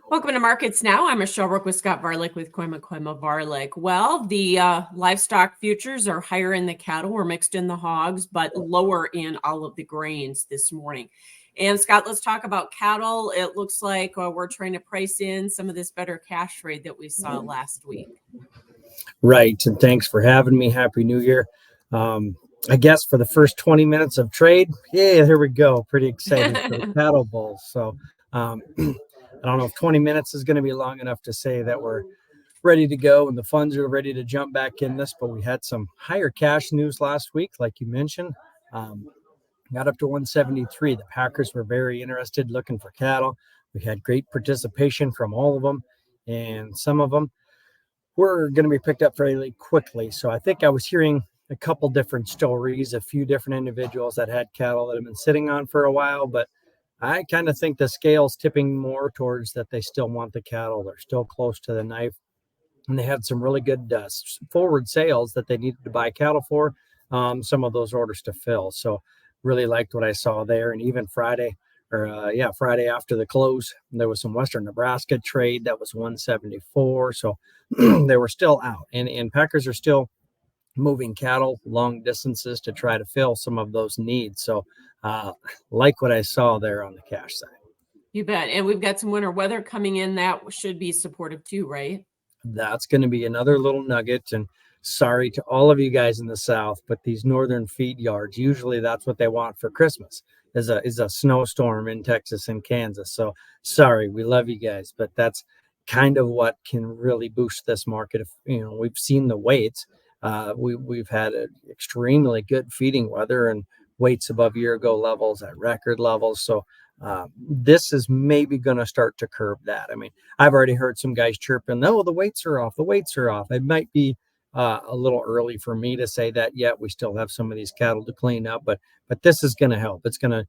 Welcome to Markets Now. I'm Michelle Rook with Scott Varilek with Kooima Kooima Varilek. Well, the livestock futures are higher in the cattle. We're mixed in the hogs, but lower in all of the grains this morning. And Scott, let's talk about cattle. It looks like we're trying to price in some of this better cash trade that we saw last week. Right. And thanks for having me. Happy New Year. I guess for the first 20 minutes of trade, here we go. Pretty excited for the cattle bulls. So I don't know if 20 minutes is going to be long enough to say that we're ready to go and the funds are ready to jump back in this, but we had some higher cash news last week, like you mentioned. Got up to 173. The Packers were very interested looking for cattle. We had great participation from all of them, and some of them were going to be picked up fairly quickly. So I think I was hearing a couple different stories, a few different individuals that had cattle that have been sitting on for a while, but I kind of think the scale's tipping more towards that they still want the cattle. They're still close to the knife, and they had some really good forward sales that they needed to buy cattle for, some of those orders to fill. So really liked what I saw there. And even Friday after the close, there was some Western Nebraska trade that was 174. So they were still out, and Packers are still moving cattle long distances to try to fill some of those needs. So like what I saw there on the cash side. You bet. And we've got some winter weather coming in that should be supportive too, right? That's going to be another little nugget. And sorry to all of you guys in the South, but these northern feed yards, usually that's what they want for Christmas is a snowstorm in Texas and Kansas. So sorry, we love you guys, but that's kind of what can really boost this market. If we've seen the weights, we've had an extremely good feeding weather and weights above year ago levels at record levels. So this is maybe going to start to curb that. I mean, I've already heard some guys chirping, "No, the weights are off. The weights are off." It might be a little early for me to say that yet. We still have some of these cattle to clean up, but this is going to help. It's going to,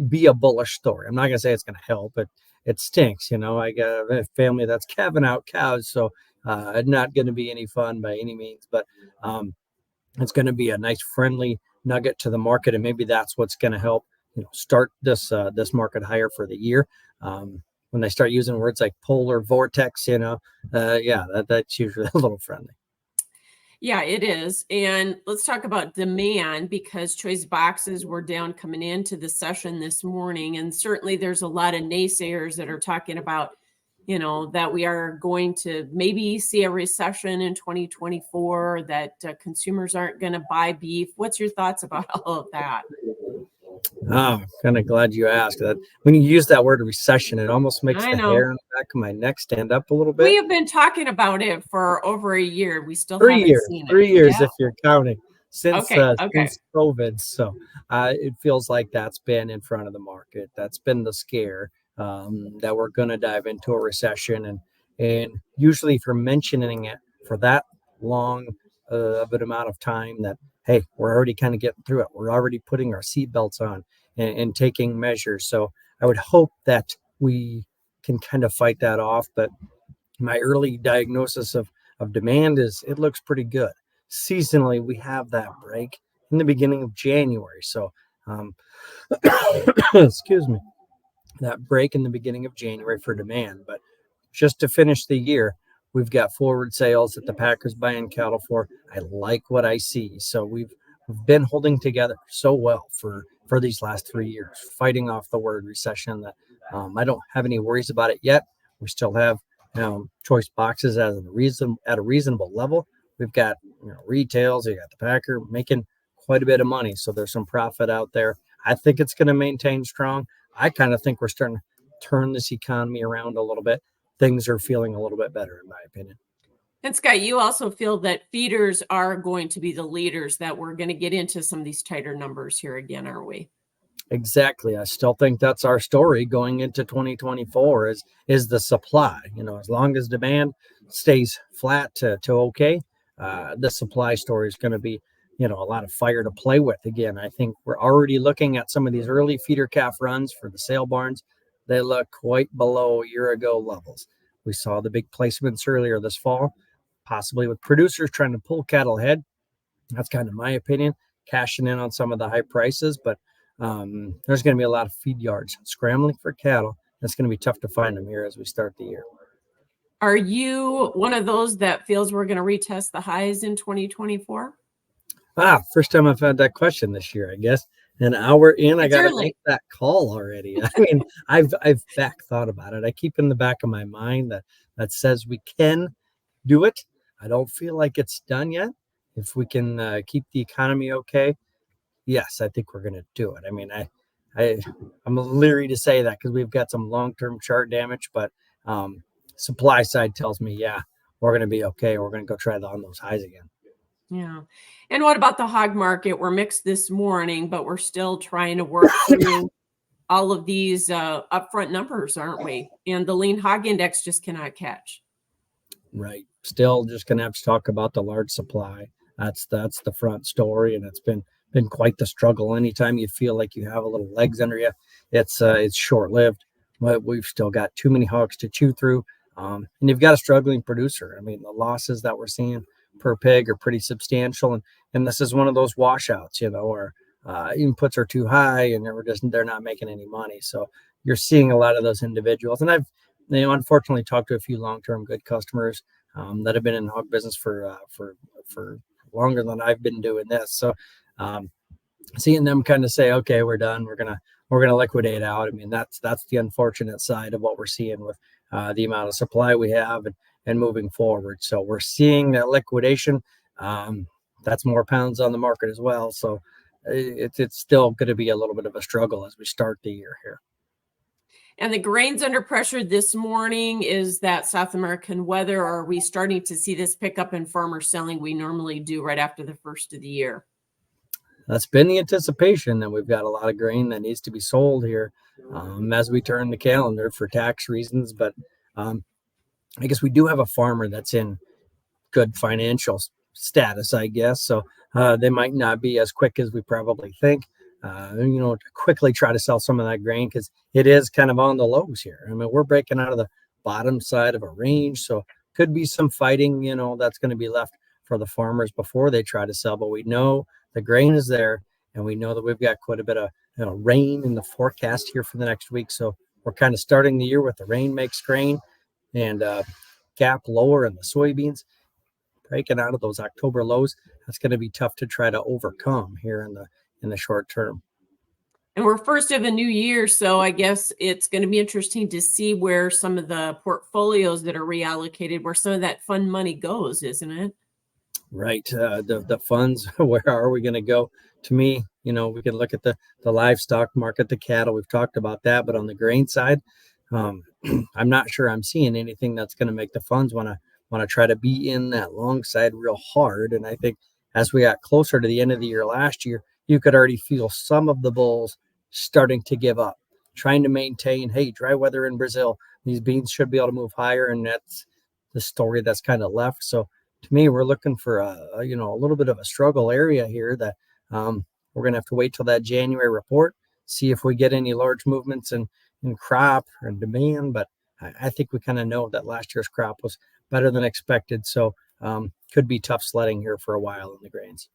be a bullish story. I'm not going to say it's going to help, but it stinks. I got a family that's calving out cows, so not going to be any fun by any means. But it's going to be a nice, friendly nugget to the market, and maybe that's what's going to help start this market higher for the year. When they start using words like polar vortex, that's usually a little friendly. Yeah, it is. And let's talk about demand, because choice boxes were down coming into the session this morning. And certainly there's a lot of naysayers that are talking about, that we are going to maybe see a recession in 2024, that consumers aren't going to buy beef. What's your thoughts about all of that? Oh, kind of glad you asked that. When you use that word recession, it almost makes the hair on the back of my neck stand up a little bit. We have been talking about it for over a year. We still haven't seen it. 3 years if you're counting since Okay. COVID. So it feels like that's been in front of the market. That's been the scare that we're going to dive into a recession. And usually if you're mentioning it for that long of an amount of time, that, hey, we're already kind of getting through it. We're already putting our seatbelts on and taking measures. So I would hope that we can kind of fight that off. But my early diagnosis of demand is it looks pretty good. Seasonally, we have that break in the beginning of January. So, excuse me, that break in the beginning of January for demand. But just to finish the year, we've got forward sales that the Packers buying cattle for. I like what I see. So we've been holding together so well for these last 3 years, fighting off the word recession. That I don't have any worries about it yet. We still have choice boxes at a reasonable level. We've got retails. You got the Packer making quite a bit of money, so there's some profit out there. I think it's going to maintain strong. I kind of think we're starting to turn this economy around a little bit. Things are feeling a little bit better, in my opinion. And Scott, you also feel that feeders are going to be the leaders, that we're going to get into some of these tighter numbers here again, are we? Exactly. I still think that's our story going into 2024 is the supply. As long as demand stays flat to okay, the supply story is going to be, a lot of fire to play with. Again, I think we're already looking at some of these early feeder calf runs for the sale barns. They look quite below year ago levels. We saw the big placements earlier this fall, possibly with producers trying to pull cattle ahead. That's kind of my opinion, cashing in on some of the high prices, but there's going to be a lot of feed yards scrambling for cattle it's going to be tough to find them here as we start the year. Are you one of those that feels we're going to retest the highs in 2024? First time I've had that question this year, I guess. An hour in, I It's got to early. make that call already. I mean, I've back thought about it. I keep in the back of my mind that says we can do it. I don't feel like it's done yet. If we can keep the economy okay, yes, I think we're going to do it. I mean, I I'm leery to say that because we've got some long-term chart damage, but supply side tells me, yeah, we're going to be okay. We're going to go try on those highs again. Yeah. And what about the hog market? We're mixed this morning, but we're still trying to work through all of these upfront numbers, aren't we? And the lean hog index just cannot catch. Right. Still just going to have to talk about the large supply. That's the front story, and it's been quite the struggle. Anytime you feel like you have a little legs under you, it's short lived. But we've still got too many hogs to chew through, and you've got a struggling producer. I mean, the losses that we're seeing per pig are pretty substantial, and this is one of those washouts, where inputs are too high and they're not making any money. So you're seeing a lot of those individuals, and I've unfortunately talked to a few long-term good customers that have been in the hog business for longer than I've been doing this. So seeing them kind of say, okay, we're done. We're gonna liquidate out. I mean, that's the unfortunate side of what we're seeing with the amount of supply we have and moving forward. So we're seeing that liquidation. That's more pounds on the market as well. So it's still going to be a little bit of a struggle as we start the year here. And the grains under pressure this morning. Is that South American weather, or are we starting to see this pickup in farmer selling we normally do right after the first of the year? That's been the anticipation that we've got a lot of grain that needs to be sold here as we turn the calendar for tax reasons. But I guess we do have a farmer that's in good financial status, I guess. So they might not be as quick as we probably think. To quickly try to sell some of that grain because it is kind of on the lows here. I mean, we're breaking out of the bottom side of a range, so could be some fighting, that's going to be left for the farmers before they try to sell. But we know the grain is there, and we know that we've got quite a bit of rain in the forecast here for the next week. So we're kind of starting the year with the rain makes grain and gap lower in the soybeans, breaking out of those October lows. That's going to be tough to try to overcome here in the short term. And we're first of a new year, so I guess it's going to be interesting to see where some of the portfolios that are reallocated, where some of that fund money goes, isn't it? Right. The funds, where are we going to go? To me, we can look at the livestock market, the cattle. We've talked about that, but on the grain side, I'm not sure I'm seeing anything that's going to make the funds want to try to be in that long side real hard. And I think as we got closer to the end of the year last year, you could already feel some of the bulls starting to give up, trying to maintain, hey, dry weather in Brazil, these beans should be able to move higher. And that's the story that's kind of left. So to me, we're looking for a little bit of a struggle area here that we're going to have to wait till that January report, see if we get any large movements in crop or in demand. But I think we kind of know that last year's crop was better than expected. So could be tough sledding here for a while in the grains.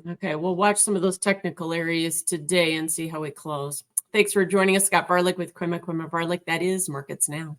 Okay, we'll watch some of those technical areas today and see how we close. Thanks for joining us. Scott Varilek with Kooima Kooima Varilek. That is Markets Now.